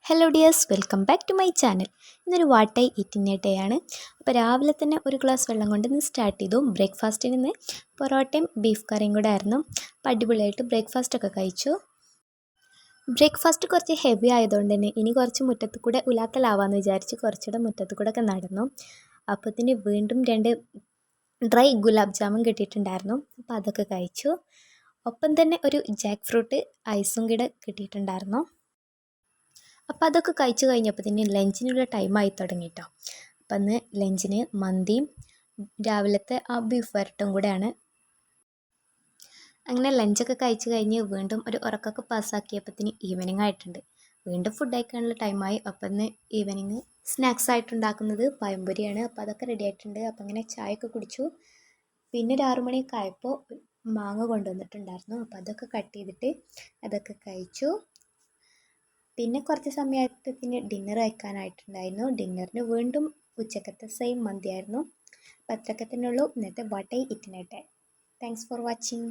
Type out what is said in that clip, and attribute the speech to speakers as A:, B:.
A: Hello dears, welcome back to my channel. ഇന്നൊരു what I eating day ആണ്. അപ്പോൾ രാവിലെ തന്നെ ഒരു ഗ്ലാസ് വെള്ളം കൊണ്ട് ഇന്ന് സ്റ്റാർട്ട് ചെയ്തു. ബ്രേക്ക്ഫാസ്റ്റിന് ഇന്ന് പൊറോട്ടയും ബീഫ് കറിയും കൂടെ ആയിരുന്നു. അപ്പോൾ അടിപൊളിയായിട്ട് ബ്രേക്ക്ഫാസ്റ്റൊക്കെ കഴിച്ചു. ബ്രേക്ക്ഫാസ്റ്റ് കുറച്ച് ഹെവി ആയതുകൊണ്ട് തന്നെ ഇനി കുറച്ച് മുറ്റത്ത് കൂടെ ഉലാത്തലാവാമെന്ന് വിചാരിച്ച് കുറച്ചുകൂടെ മുറ്റത്ത് കൂടെ ഒക്കെ നടന്നു. അപ്പോഴത്തേന് വീണ്ടും 2 ഡ്രൈ ഗുലാബ് ജാമുൻ കിട്ടിയിട്ടുണ്ടായിരുന്നു. അപ്പോൾ അതൊക്കെ കഴിച്ചു. ഒപ്പം തന്നെ ഒരു ജാക്ക് ഫ്രൂട്ട് ഐസും കൂടെ കിട്ടിയിട്ടുണ്ടായിരുന്നു. അപ്പോൾ അതൊക്കെ കഴിച്ച് കഴിഞ്ഞപ്പോൾ തന്നെ ലഞ്ചിനുള്ള ടൈമായി തുടങ്ങി കേട്ടോ. അപ്പം അന്ന് ലഞ്ചിന് മന്തിയും രാവിലത്തെ ആ ബീഫ് വരട്ടും കൂടെയാണ്. അങ്ങനെ ലഞ്ചൊക്കെ കഴിച്ച് കഴിഞ്ഞ് വീണ്ടും ഒരു ഉറക്കമൊക്കെ പാസ്സാക്കിയപ്പോഴത്തേന് ഈവനിങ് ആയിട്ടുണ്ട്. വീണ്ടും ഫുഡ് കഴിക്കാനുള്ള ടൈമായി. അപ്പം ഇന്ന് ഈവനിങ് സ്നാക്സ് ആയിട്ടുണ്ടാക്കുന്നത് പഴംപൊരിയാണ്. അപ്പോൾ അതൊക്കെ റെഡി ആയിട്ടുണ്ട്. അപ്പം അങ്ങനെ ചായയൊക്കെ കുടിച്ചു. പിന്നെ ഒരു 6 മണിയൊക്കെ ആയപ്പോൾ മാങ്ങ കൊണ്ടുവന്നിട്ടുണ്ടായിരുന്നു. അപ്പോൾ അതൊക്കെ കട്ട് ചെയ്തിട്ട് അതൊക്കെ കഴിച്ചു. പിന്നെ കുറച്ച് സമയത്തിന് ഡിന്നർ കഴിക്കാനായിട്ടുണ്ടായിരുന്നു. ഡിന്നറിന് വീണ്ടും ഉച്ചക്കത്തെ സെയിം മന്തിയായിരുന്നു. അപ്പോൾ അത്രയൊക്കെ തന്നെ ഉള്ളൂ ഇന്നത്തെ what I eating day. Thanks for watching.